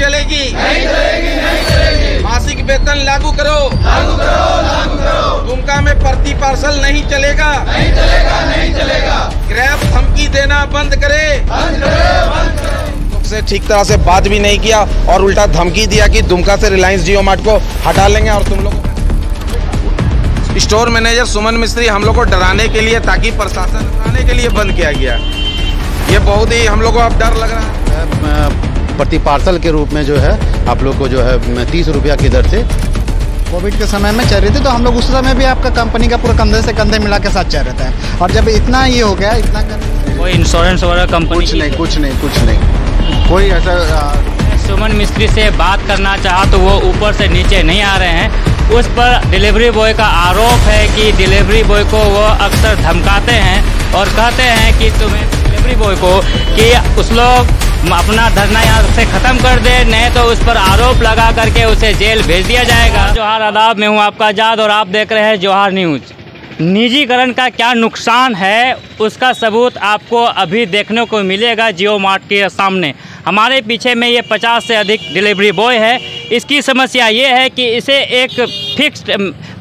चलेगी, नहीं चलेगी, नहीं चलेगी। मासिक वेतन लागू करो, लागू करो, लागू करो। दुमका में प्रति पार्सल नहीं चलेगा, नहीं चलेगा, नहीं चलेगा। ग्रैब धमकी देना बंद करे, बंद करे, बंद करे। से ठीक तरह से बात भी नहीं किया और उल्टा धमकी दिया कि दुमका से रिलायंस जियो मार्ट को हटा लेंगे और तुम लोग। स्टोर मैनेजर सुमन मिस्त्री हम लोग को डराने के लिए, ताकि प्रशासन डराने के लिए बंद किया गया। ये बहुत ही हम लोग को अब डर लग रहा है। प्रति पार्सल के रूप में जो है आप लोग को जो है 30 रुपया की दर से कोविड के समय में चल रही थी, तो हम लोग उस समय भी आपका कंपनी का पूरा कंधे से कंधे मिला के साथ चल रहा है। और जब इतना ये हो गया, इतना कोई इंश्योरेंस वगैरह कंपनी कुछ नहीं कोई ऐसा। सुमन मिस्त्री से बात करना चाहा तो वो ऊपर से नीचे नहीं आ रहे हैं। उस पर डिलीवरी बॉय का आरोप है कि डिलीवरी बॉय को वो अक्सर धमकाते हैं और कहते हैं कि तुम्हें डिलीवरी बॉय को कि उस लोग अपना धरना यहाँ से ख़त्म कर दे, नहीं तो उस पर आरोप लगा करके उसे जेल भेज दिया जाएगा। जोहार आदाब, मैं हूँ आपका आजाद और आप देख रहे हैं जोहार न्यूज़। निजीकरण का क्या नुकसान है उसका सबूत आपको अभी देखने को मिलेगा जियो मार्ट के सामने। हमारे पीछे में ये 50 से अधिक डिलीवरी बॉय है। इसकी समस्या ये है कि इसे एक फिक्स्ड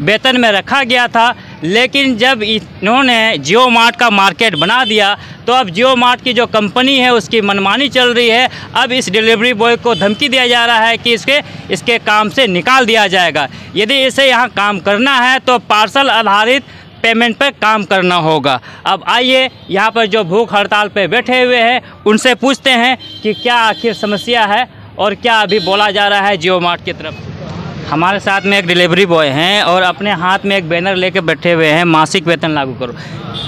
वेतन में रखा गया था, लेकिन जब इन्होंने जियो मार्ट का मार्केट बना दिया तो अब जियो मार्ट की जो कंपनी है उसकी मनमानी चल रही है। अब इस डिलीवरी बॉय को धमकी दिया जा रहा है कि इसके काम से निकाल दिया जाएगा। यदि इसे यहाँ काम करना है तो पार्सल आधारित पेमेंट पर काम करना होगा। अब आइए यहाँ पर जो भूख हड़ताल पे बैठे हुए हैं उनसे पूछते हैं कि क्या आखिर समस्या है और क्या अभी बोला जा रहा है जियो मार्ट की तरफ। हमारे साथ में एक डिलीवरी बॉय हैं और अपने हाथ में एक बैनर लेके बैठे हुए हैं, मासिक वेतन लागू करो।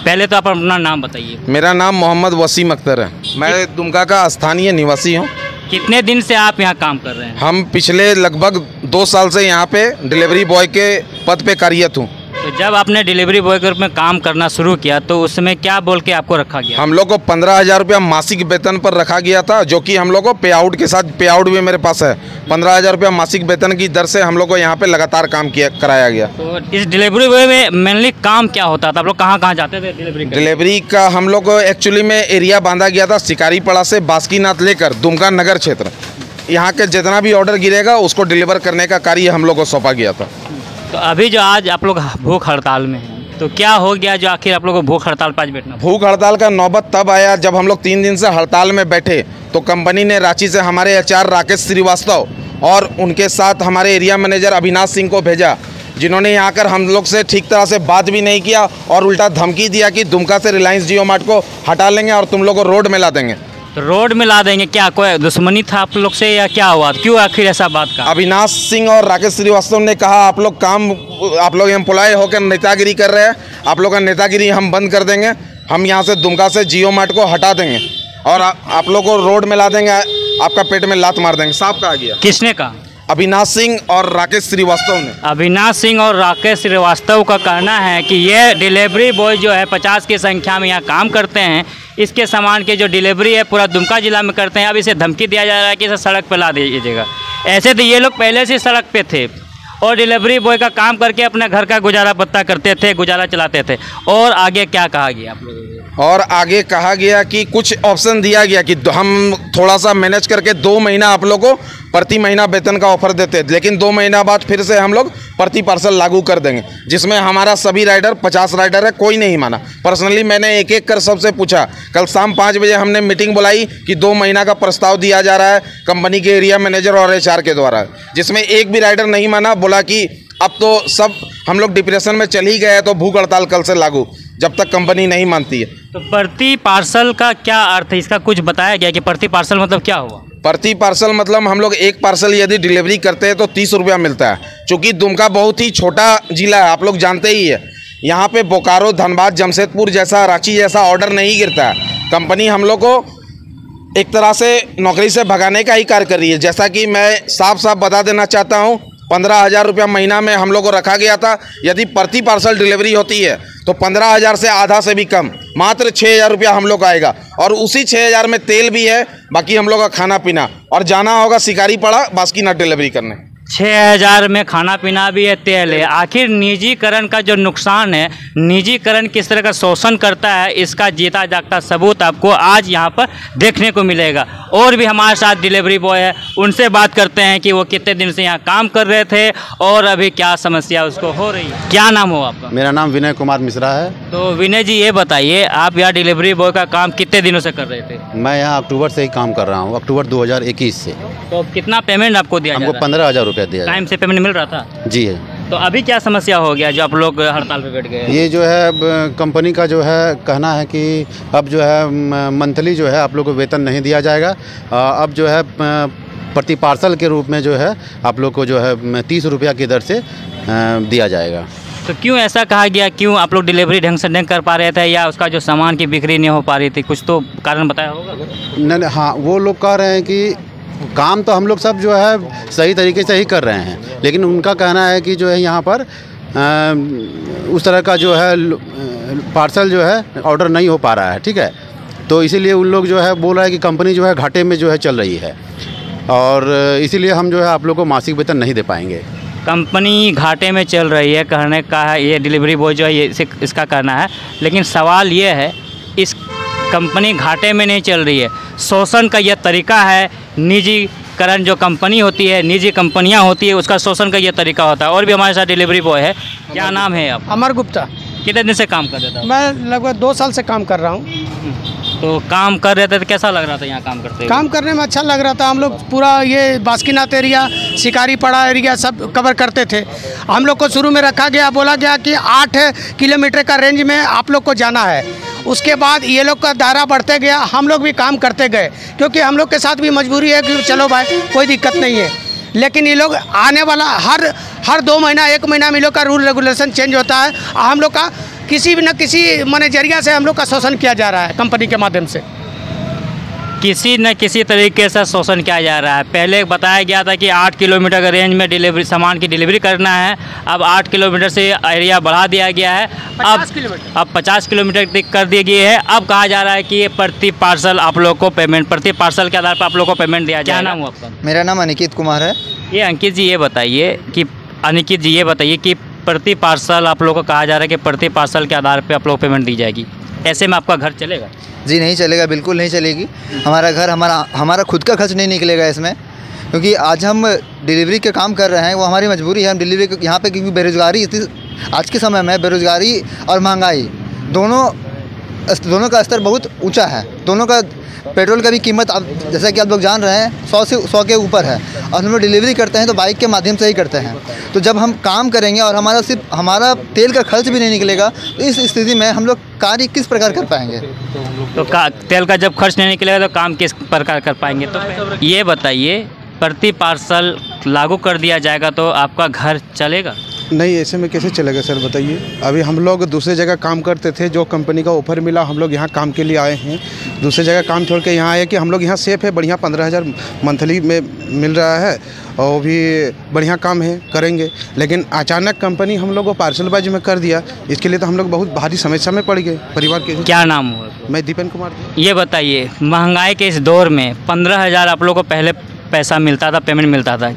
पहले तो आप अपना नाम बताइए। मेरा नाम मोहम्मद वसीम अख्तर है, मैं दुमका का स्थानीय निवासी हूँ। कितने दिन से आप यहाँ काम कर रहे हैं? हम पिछले लगभग 2 साल से यहाँ पे डिलीवरी बॉय के पद पे कार्यरत हूँ। तो जब आपने डिलीवरी बॉय के रूप में काम करना शुरू किया तो उस समय क्या बोल के आपको रखा गया? हम लोग को 15,000 रुपया मासिक वेतन पर रखा गया था, जो कि हम लोग को पे आउट के साथ, पे आउट भी मेरे पास है। 15,000 रुपया मासिक वेतन की दर से हम लोग को यहाँ पे लगातार काम कराया गया। तो इस डिलीवरी बॉय में मेनली काम क्या होता था? आप लोग कहाँ कहाँ जाते थे डिलीवरी का? हम लोग को एक्चुअली में एरिया बांधा गया था शिकारीपाड़ा से बासुकीनाथ लेकर दुमका नगर क्षेत्र। यहाँ के जितना भी ऑर्डर गिरेगा उसको डिलीवर करने का कार्य हम लोग को सौंपा गया था। तो अभी जो आज आप लोग भूख हड़ताल में हैं, तो क्या हो गया जो आखिर आप लोगों को भूख हड़ताल पर आज बैठना? भूख हड़ताल का नौबत तब आया जब हम लोग 3 दिन से हड़ताल में बैठे तो कंपनी ने रांची से हमारे HR राकेश श्रीवास्तव और उनके साथ हमारे एरिया मैनेजर अविनाश सिंह को भेजा, जिन्होंने यहाँ आकर हम लोग से ठीक तरह से बात भी नहीं किया और उल्टा धमकी दिया कि दुमका से रिलायंस जियो मार्ट को हटा लेंगे और तुम लोग को रोड में ला देंगे। तो रोड में ला देंगे? क्या कोई दुश्मनी था आप लोग से या क्या हुआ? क्यों आखिर ऐसा बात का? अविनाश सिंह और राकेश श्रीवास्तव ने कहा आप लोग एम्प्लॉय होकर नेतागिरी कर रहे हैं, आप लोग का नेतागिरी हम बंद कर देंगे, हम यहाँ से दुमका से जियो मार्ट को हटा देंगे और आप लोग को रोड में ला देंगे, आपका पेट में लात मार देंगे। साफ कहा गया। किसने कहा? अविनाश सिंह और राकेश श्रीवास्तव ने। अविनाश सिंह और राकेश श्रीवास्तव का कहना है कि ये डिलीवरी बॉय जो है 50 की संख्या में यहाँ काम करते हैं, इसके सामान के जो डिलीवरी है पूरा दुमका जिला में करते हैं। अब इसे धमकी दिया जा रहा है कि इसे सड़क पर ला दीजिएगा। ऐसे तो ये लोग पहले से सड़क पे थे और डिलीवरी बॉय का काम करके अपने घर का गुजारा पत्ता करते थे, गुजारा चलाते थे। और आगे क्या कहा गया आप लोगों को? और आगे कहा गया कि कुछ ऑप्शन दिया गया कि हम थोड़ा सा मैनेज करके 2 महीना आप लोग को प्रति महीना वेतन का ऑफर देते हैं, लेकिन 2 महीना बाद फिर से हम लोग प्रति पार्सल लागू कर देंगे, जिसमें हमारा सभी राइडर 50 राइडर है, कोई नहीं माना। पर्सनली मैंने एक एक कर सबसे पूछा। कल शाम 5 बजे हमने मीटिंग बुलाई कि 2 महीना का प्रस्ताव दिया जा रहा है कंपनी के एरिया मैनेजर और HR के द्वारा, जिसमें एक भी राइडर नहीं माना। बोला कि अब तो सब हम लोग डिप्रेशन में चल ही गए, तो भूख हड़ताल कल से लागू, जब तक कंपनी नहीं मानती है। तो प्रति पार्सल का क्या अर्थ है? इसका कुछ बताया गया कि प्रति पार्सल मतलब क्या हुआ? प्रति पार्सल मतलब हम लोग एक पार्सल यदि डिलीवरी करते हैं तो 30 रुपया मिलता है। चूँकि दुमका बहुत ही छोटा जिला है, आप लोग जानते ही है, यहाँ पे बोकारो, धनबाद, जमशेदपुर जैसा, रांची जैसा ऑर्डर नहीं गिरता है। कंपनी हम लोग को एक तरह से नौकरी से भगाने का ही कार्य कर रही है। जैसा कि मैं साफ साफ बता देना चाहता हूँ, 15,000 रुपया महीना में हम लोग को रखा गया था। यदि प्रति पार्सल डिलीवरी होती है तो 15,000 से आधा से भी कम, मात्र 6,000 रुपया हम लोग का आएगा। और उसी 6,000 में तेल भी है, बाकी हम लोग का खाना पीना, और जाना होगा शिकारीपाड़ा बासुकीनाथ डिलीवरी करने। 6,000 में खाना पीना भी है, तेल है। आखिर निजीकरण का जो नुकसान है, निजीकरण किस तरह का शोषण करता है, इसका जीता जागता सबूत आपको आज यहाँ पर देखने को मिलेगा। और भी हमारे साथ डिलीवरी बॉय है, उनसे बात करते हैं कि वो कितने दिन से यहाँ काम कर रहे थे और अभी क्या समस्या उसको हो रही है। क्या नाम हो आपका? मेरा नाम विनय कुमार मिश्रा है। तो विनय जी, ये बताइए, आप यहाँ डिलीवरी बॉय का काम कितने दिनों से कर रहे थे? मैं यहाँ अक्टूबर से ही काम कर रहा हूँ, अक्टूबर 2021 से। तो कितना पेमेंट आपको दिया जा हमको रहा है? 15,000 रुपया दिया टाइम से पेमेंट मिल रहा था? जी है। तो अभी क्या समस्या हो गया जो आप लोग हड़ताल पे बैठ गए? ये जो है कंपनी का जो है कहना है कि अब जो है मंथली जो है आप लोग को वेतन नहीं दिया जाएगा। अब जो है प्रति पार्सल के रूप में जो है आप लोग को जो है 30 रुपया की दर से दिया जाएगा। तो क्यों ऐसा कहा गया? क्यों आप लोग डिलीवरी ढंग से नहीं कर पा रहे थे, या उसका जो सामान की बिक्री नहीं हो पा रही थी? कुछ तो कारण बताया होगा। नहीं, हाँ, वो लोग कह रहे हैं कि काम तो हम लोग सब जो है सही तरीके से ही कर रहे हैं, लेकिन उनका कहना है कि जो है यहाँ पर उस तरह का जो है पार्सल जो है ऑर्डर नहीं हो पा रहा है। ठीक है, तो इसीलिए उन लोग जो है बोल रहा है कि कंपनी जो है घाटे में जो है चल रही है, और इसीलिए हम जो है आप लोग को मासिक वेतन नहीं दे पाएंगे। कंपनी घाटे में चल रही है कहने का है, ये डिलीवरी बॉय जो है ये इसका कहना है। लेकिन सवाल ये है, इस कंपनी घाटे में नहीं चल रही है। शोषण का यह तरीका है, निजीकरण जो कंपनी होती है, निजी कंपनियां होती है, उसका शोषण का यह तरीका होता है। और भी हमारे साथ डिलीवरी बॉय है। क्या नाम है आप? अमर गुप्ता। कितने दिन से काम कर रहे थे? मैं लगभग 2 साल से काम कर रहा हूँ। तो काम कर रहे थे तो कैसा लग रहा था यहाँ काम करते हुए? काम करने में अच्छा लग रहा था। हम लोग पूरा ये बास्कीनाथ एरिया, शिकारी पड़ा एरिया सब कवर करते थे। हम लोग को शुरू में रखा गया, बोला गया कि 8 किलोमीटर का रेंज में आप लोग को जाना है। उसके बाद ये लोग का दायरा बढ़ते गया, हम लोग भी काम करते गए, क्योंकि हम लोग के साथ भी मजबूरी है कि चलो भाई कोई दिक्कत नहीं है। लेकिन ये लोग आने वाला हर 2 महीना 1 महीना में लोग का रूल रेगुलेशन चेंज होता है। हम लोग का किसी न किसी मैनेजरिया से हम लोग का शोषण किया जा रहा है, कंपनी के माध्यम से किसी न किसी तरीके से शोषण किया जा रहा है। पहले बताया गया था कि 8 किलोमीटर के रेंज में डिलीवरी सामान की डिलीवरी करना है। अब 8 किलोमीटर से एरिया बढ़ा दिया गया है। अब 50 किलोमीटर तक कर दिए गए है। अब कहा जा रहा है कि ये प्रति पार्सल आप लोग को पेमेंट, प्रति पार्सल के आधार पर आप लोग को पेमेंट दिया जाए। क्या नाम हुआ आपका? मेरा नाम अनिकेत कुमार है। ये अंकित जी, ये बताइए कि प्रति पार्सल आप लोग को कहा जा रहा है कि प्रति पार्सल के आधार पर आप लोग को पेमेंट दी जाएगी। ऐसे में आपका घर चलेगा? जी नहीं चलेगा, बिल्कुल नहीं चलेगी। हमारा घर हमारा खुद का खर्च नहीं निकलेगा इसमें, क्योंकि आज हम डिलीवरी के काम कर रहे हैं, वो हमारी मजबूरी है। हम डिलीवरी यहाँ पे, क्योंकि बेरोज़गारी आज के समय में बेरोज़गारी और महंगाई दोनों का स्तर बहुत ऊंचा है। दोनों का पेट्रोल का भी कीमत अब जैसा कि आप लोग जान रहे हैं 100 के ऊपर है, और हम लोग डिलीवरी करते हैं तो बाइक के माध्यम से ही करते हैं। तो जब हम काम करेंगे और हमारा तेल का खर्च भी नहीं निकलेगा, तो इस स्थिति में हम लोग कार्य किस प्रकार कर पाएंगे? तो तेल का जब खर्च नहीं निकलेगा तो काम किस प्रकार कर पाएंगे? तो ये बताइए, प्रति पार्सल लागू कर दिया जाएगा तो आपका घर चलेगा? नहीं, ऐसे में कैसे चलेगा सर, बताइए। अभी हम लोग दूसरी जगह काम करते थे, जो कंपनी का ऑफर मिला हम लोग यहाँ काम के लिए आए हैं। दूसरी जगह काम छोड़ के यहाँ आए कि हम लोग यहाँ सेफ है, बढ़िया 15,000 मंथली में मिल रहा है और भी बढ़िया काम है, करेंगे। लेकिन अचानक कंपनी हम लोग को पार्सलबाजी में कर दिया, इसके लिए तो हम लोग बहुत भारी समस्या में पड़ गए परिवार के। क्या नाम हुआ? मैं दीपन कुमार। ये बताइए, महंगाई के इस दौर में 15,000 आप लोग को पहले पैसा मिलता था, पेमेंट मिलता था,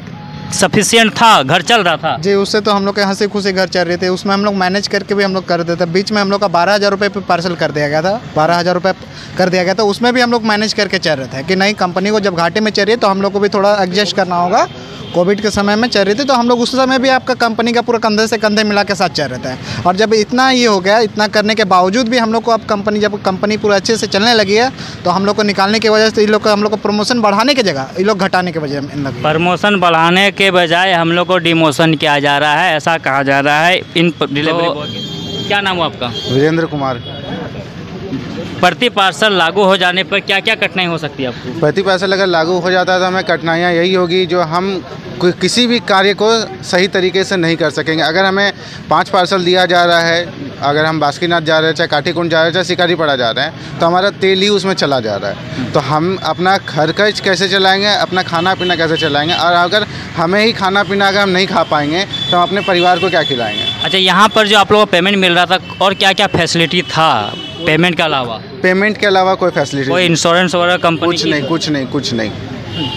सफिशिएंट था, घर चल रहा था? जी, उससे तो हम लोग के हंसी खुशी घर चल रहे थे। उसमें हम लोग मैनेज करके भी हम लोग कर देते थे। बीच में हम लोग का 12,000 रुपये पे पार्सल कर दिया गया था, 12,000 रुपये कर दिया गया था। उसमें भी हम लोग मैनेज करके चल रहे थे कि नहीं, कंपनी को जब घाटे में चल रही है तो हम लोग को भी थोड़ा एडजस्ट करना होगा। कोविड के समय में चल रही थी तो हम लोग उस समय भी आपका कंपनी का पूरा कंधे से कंधे मिला के साथ चल रहे थे। और जब इतना ये हो गया, इतना करने के बावजूद भी हम लोग को अब जब कंपनी पूरा अच्छे से चलने लगी है तो हम लोग को निकालने की वजह से हम लोग को प्रमोशन बढ़ाने की जगह ये लोग घटाने के वजह में प्रमोशन बढ़ाने के बजाय हम लोग को डिमोशन किया जा रहा है, ऐसा कहा जा रहा है इन डिलीवरी। क्या नाम हुआ आपका? वीरेंद्र कुमार। प्रति पार्सल लागू हो जाने पर क्या क्या कठिनाई हो सकती है आपको? प्रति पार्सल अगर लागू हो जाता है तो हमें कठिनाइयाँ यही होगी जो हम किसी भी कार्य को सही तरीके से नहीं कर सकेंगे। अगर हमें 5 पार्सल दिया जा रहा है, अगर हम बास्कीनाथ जा रहे हैं, चाहे काठीकुंड जा रहे हैं, चाहे शिकारी पड़ा जा रहे हैं, तो हमारा तेल ही उसमें चला जा रहा है। तो हम अपना खर्च कैसे चलाएंगे, अपना खाना पीना कैसे चलाएंगे? और अगर हमें ही खाना पीना अगर हम नहीं खा पाएंगे तो हम अपने परिवार को क्या खिलाएंगे? अच्छा, यहाँ पर जो आप लोगों को पेमेंट मिल रहा था और क्या क्या फैसिलिटी था पेमेंट के अलावा? पेमेंट के अलावा कोई फैसिलिटी, कोई इंश्योरेंस वगैरह कंपनी? कुछ नहीं।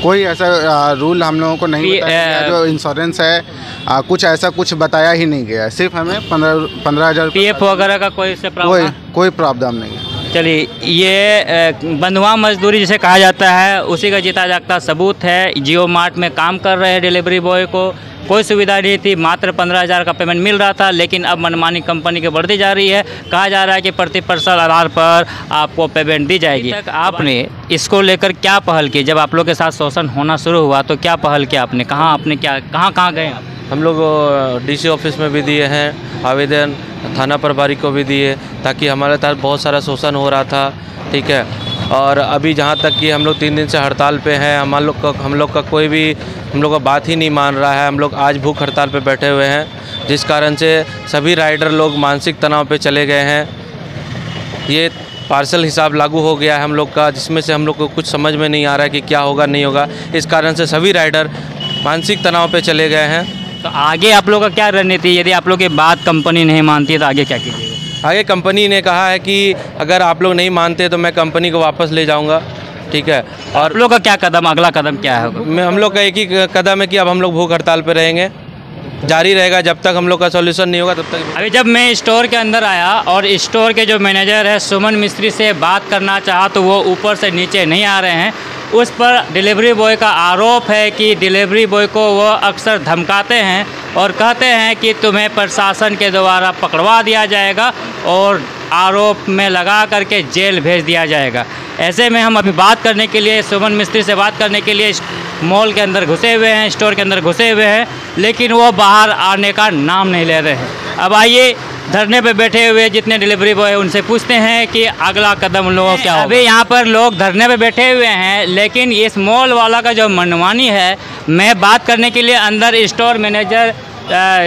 कोई ऐसा रूल हम लोगों को नहीं बताया गया। जो इंश्योरेंस है कुछ ऐसा कुछ बताया ही नहीं गया है। सिर्फ हमें 15,000 PF वगैरह का कोई से प्रावधान? कोई प्रावधान नहीं है। चलिए, ये बंधुआ मजदूरी जिसे कहा जाता है उसी का जीता जागता सबूत है। जियो मार्ट में काम कर रहे हैं डिलीवरी बॉय को कोई सुविधा नहीं थी, मात्र 15,000 का पेमेंट मिल रहा था, लेकिन अब मनमानी कंपनी की बढ़ती जा रही है। कहा जा रहा है कि प्रति पार्सल आधार पर आपको पेमेंट दी जाएगी। आपने इसको लेकर क्या पहल की? जब आप लोग के साथ शोषण होना शुरू हुआ तो क्या पहल किया आपने? कहाँ गए आप? हम लोग DC ऑफिस में भी दिए हैं आवेदन, थाना प्रभारी को भी दिए, ताकि हमारे साथ बहुत सारा शोषण हो रहा था। ठीक है, और अभी जहाँ तक कि हम लोग 3 दिन से हड़ताल पे हैं, हम लोग का कोई भी हम लोग का बात ही नहीं मान रहा है। हम लोग आज भूख हड़ताल पे बैठे हुए हैं, जिस कारण से सभी राइडर लोग मानसिक तनाव पे चले गए हैं। ये पार्सल हिसाब लागू हो गया है हम लोग का, जिसमें से हम लोग को कुछ समझ में नहीं आ रहा है कि क्या होगा नहीं होगा। इस कारण से सभी राइडर मानसिक तनाव पे चले गए हैं। तो आगे आप लोग का क्या रणनीति? यदि आप लोग की बात कंपनी नहीं मानती है तो आगे क्या कीजिएगा? आगे कंपनी ने कहा है कि अगर आप लोग नहीं मानते तो मैं कंपनी को वापस ले जाऊंगा। ठीक है, और आप लोग का क्या कदम, अगला कदम क्या है? हम लोग का एक ही कदम है कि अब हम लोग भूख हड़ताल पे रहेंगे, जारी रहेगा जब तक हम लोग का सॉल्यूशन नहीं होगा तब तक। अभी जब मैं स्टोर के अंदर आया और स्टोर के जो मैनेजर है सुमन मिस्त्री से बात करना चाहा तो वो ऊपर से नीचे नहीं आ रहे हैं। उस पर डिलीवरी बॉय का आरोप है कि डिलीवरी बॉय को वो अक्सर धमकाते हैं और कहते हैं कि तुम्हें प्रशासन के द्वारा पकड़वा दिया जाएगा और आरोप में लगा करके जेल भेज दिया जाएगा। ऐसे में हम अभी बात करने के लिए, सुमन मिस्त्री से बात करने के लिए मॉल के अंदर घुसे हुए हैं, स्टोर के अंदर घुसे हुए हैं, लेकिन वो बाहर आने का नाम नहीं ले रहे हैं। अब आइए धरने पे बैठे हुए जितने डिलीवरी बॉय हैं उनसे पूछते हैं कि अगला कदम उन लोगों का क्या होगा। अभी यहाँ पर लोग धरने पे बैठे हुए हैं, लेकिन इस मॉल वाला का जो मनमानी है, मैं बात करने के लिए अंदर स्टोर मैनेजर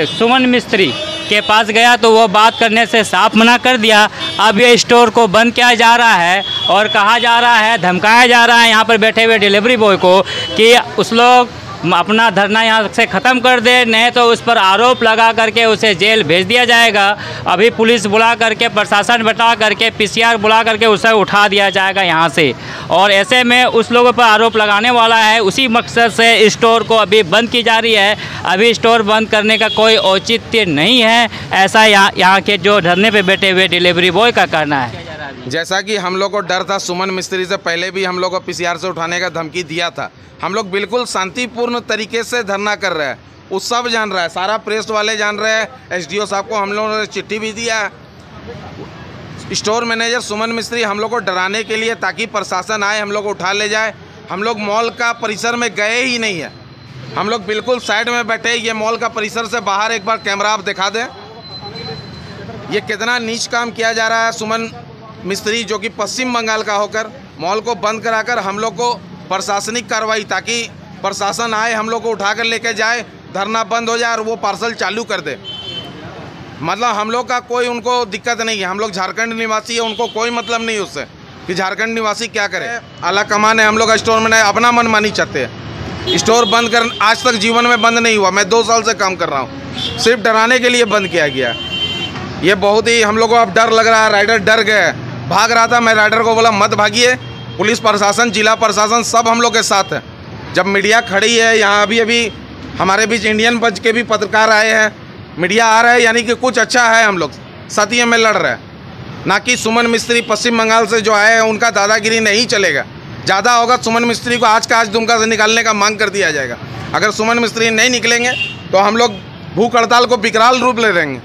सुमन मिस्त्री के पास गया तो वो बात करने से साफ मना कर दिया। अब ये स्टोर को बंद किया जा रहा है और कहा जा रहा है, धमकाया जा रहा है यहाँ पर बैठे हुए डिलीवरी बॉय को कि उस लोग अपना धरना यहाँ से ख़त्म कर दे, नहीं तो उस पर आरोप लगा करके उसे जेल भेज दिया जाएगा। अभी पुलिस बुला करके, प्रशासन बैठा करके, PCR बुला करके उसे उठा दिया जाएगा यहाँ से। और ऐसे में उस लोगों पर आरोप लगाने वाला है, उसी मकसद से स्टोर को अभी बंद की जा रही है। अभी स्टोर बंद करने का कोई औचित्य नहीं है, ऐसा यहाँ के जो धरने पर बैठे हुए डिलीवरी बॉय का कहना है। जैसा कि हम लोग को डर था, सुमन मिस्त्री से पहले भी हम लोग को PCR से उठाने का धमकी दिया था। हम लोग बिल्कुल शांतिपूर्ण तरीके से धरना कर रहे हैं, वो सब जान रहा है, सारा प्रेस वाले जान रहे हैं। SDO साहब को हम लोगों ने चिट्ठी भी दिया है। स्टोर मैनेजर सुमन मिस्त्री हम लोग को डराने के लिए, ताकि प्रशासन आए हम लोग को उठा ले जाए। हम लोग मॉल का परिसर में गए ही नहीं है, हम लोग बिल्कुल साइड में बैठे। ये मॉल का परिसर से बाहर एक बार कैमरा आप दिखा दें, ये कितना नीच काम किया जा रहा है। सुमन मिस्त्री जो कि पश्चिम बंगाल का होकर मॉल को बंद कराकर हम लोग को प्रशासनिक कार्रवाई, ताकि प्रशासन आए हम लोग को उठाकर लेके जाए, धरना बंद हो जाए और वो पार्सल चालू कर दे। मतलब हम लोग का कोई उनको दिक्कत नहीं है, हम लोग झारखंड निवासी है, उनको कोई मतलब नहीं उससे कि झारखंड निवासी क्या करे। आला कमान है, हम लोग स्टोर में अपना मनमानी चाहते हैं। स्टोर बंद कर आज तक जीवन में बंद नहीं हुआ, मैं 2 साल से काम कर रहा हूँ, सिर्फ डराने के लिए बंद किया गया। ये बहुत ही हम लोग को अब डर लग रहा है, राइडर डर गए, भाग रहा था। मैं राइडर को बोला मत भागिए, पुलिस प्रशासन, जिला प्रशासन सब हम लोग के साथ है। जब मीडिया खड़ी है यहाँ, अभी हमारे बीच इंडियन पंच के भी पत्रकार आए हैं, मीडिया आ रहा है, यानी कि कुछ अच्छा है। हम लोग सत्य में लड़ रहे हैं, ना कि सुमन मिस्त्री पश्चिम बंगाल से जो आए हैं उनका दादागिरी नहीं चलेगा। ज़्यादा होगा सुमन मिस्त्री को आज का आज दुमका से निकालने का मांग कर दिया जाएगा। अगर सुमन मिस्त्री नहीं निकलेंगे तो हम लोग भूख हड़ताल को विकराल रूप ले लेंगे,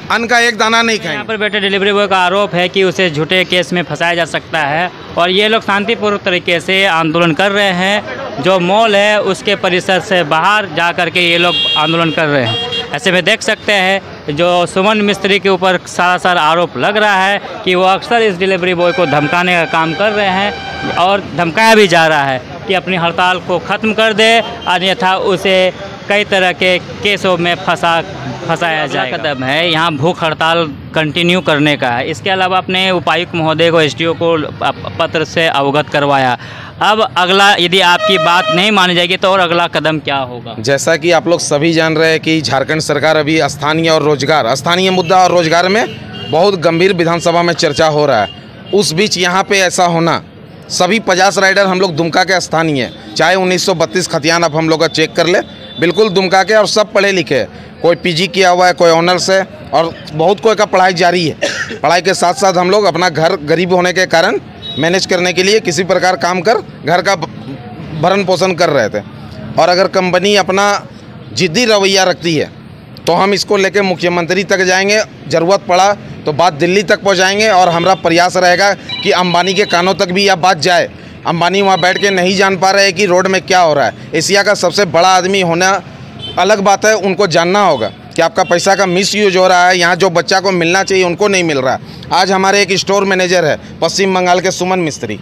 अन्न का एक दाना नहीं खाएंगे। यहाँ पर बैठे डिलीवरी बॉय का आरोप है कि उसे झूठे केस में फंसाया जा सकता है और ये लोग शांतिपूर्वक तरीके से आंदोलन कर रहे हैं। जो मॉल है उसके परिसर से बाहर जा कर के ये लोग आंदोलन कर रहे हैं। ऐसे में देख सकते हैं जो सुमन मिस्त्री के ऊपर सारा आरोप लग रहा है कि वो अक्सर इस डिलीवरी बॉय को धमकाने का काम कर रहे हैं और धमकाया भी जा रहा है कि अपनी हड़ताल को ख़त्म कर दे, अन्यथा उसे कई तरह के केसों में फंसाया जाए। कदम है यहाँ भूख हड़ताल कंटिन्यू करने का है। इसके अलावा अपने उपायुक्त महोदय को, SDO को पत्र से अवगत करवाया। अब अगला, यदि आपकी बात नहीं मानी जाएगी तो और अगला कदम क्या होगा? जैसा कि आप लोग सभी जान रहे हैं कि झारखंड सरकार अभी स्थानीय मुद्दा और रोजगार में बहुत गंभीर विधानसभा में चर्चा हो रहा है। उस बीच यहाँ पे ऐसा होना सभी 50 राइडर हम लोग दुमका के स्थानीय हैं, चाहे 1932 खतियान आप हम लोग का चेक कर ले, बिल्कुल दुमका के, और सब पढ़े लिखे हैं। कोई पीजी किया हुआ है, कोई ऑनर्स है, और बहुत कोई का पढ़ाई जारी है। पढ़ाई के साथ साथ हम लोग अपना घर गरीब होने के कारण मैनेज करने के लिए किसी प्रकार काम कर घर का भरण पोषण कर रहे थे। और अगर कंपनी अपना जिद्दी रवैया रखती है तो हम इसको लेकर मुख्यमंत्री तक जाएंगे, ज़रूरत पड़ा तो बात दिल्ली तक पहुंचाएंगे। और हमारा प्रयास रहेगा कि अंबानी के कानों तक भी यह बात जाए। अंबानी वहां बैठ के नहीं जान पा रहे हैं कि रोड में क्या हो रहा है। एशिया का सबसे बड़ा आदमी होना अलग बात है, उनको जानना होगा कि आपका पैसा का मिसयूज हो रहा है। यहाँ जो बच्चा को मिलना चाहिए उनको नहीं मिल रहा। आज हमारे एक स्टोर मैनेजर है पश्चिम बंगाल के, सुमन मिस्त्री,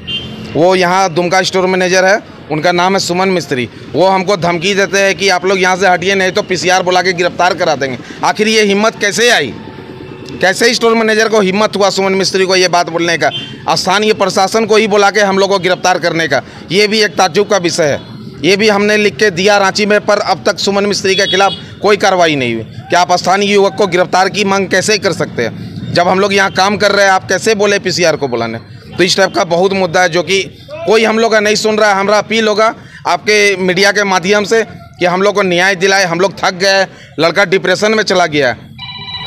वो यहाँ दुमका स्टोर मैनेजर है, उनका नाम है सुमन मिस्त्री। वो हमको धमकी देते हैं कि आप लोग यहाँ से हटिए, नहीं तो पीसीआर बुला के गिरफ्तार करा देंगे। आखिर ये हिम्मत कैसे आई? कैसे स्टोर मैनेजर को हिम्मत हुआ सुमन मिस्त्री को ये बात बोलने का, स्थानीय प्रशासन को ही बुला के हम लोग को गिरफ्तार करने का? ये भी एक ताज्जुब का विषय है। ये भी हमने लिख के दिया रांची में, पर अब तक सुमन मिस्त्री के खिलाफ कोई कार्रवाई नहीं हुई। कि आप स्थानीय युवक को गिरफ्तार की मांग कैसे कर सकते हैं? जब हम लोग यहाँ काम कर रहे हैं, आप कैसे बोले पीसीआर को बुलाने? तो इस टाइप का बहुत मुद्दा है जो कि कोई हम लोग का नहीं सुन रहा है। हमारा अपील होगा आपके मीडिया के माध्यम से कि हम लोग को न्याय दिलाए। हम लोग थक गए, लड़का डिप्रेशन में चला गया है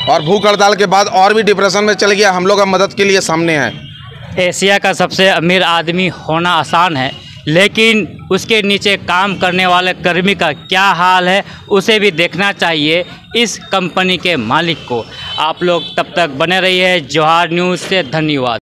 और भूख हड़ताल के बाद और भी डिप्रेशन में चल गया। हम लोग मदद के लिए सामने हैं। एशिया का सबसे अमीर आदमी होना आसान है, लेकिन उसके नीचे काम करने वाले कर्मी का क्या हाल है उसे भी देखना चाहिए इस कंपनी के मालिक को। आप लोग तब तक बने रहिए जोहार न्यूज़ से। धन्यवाद।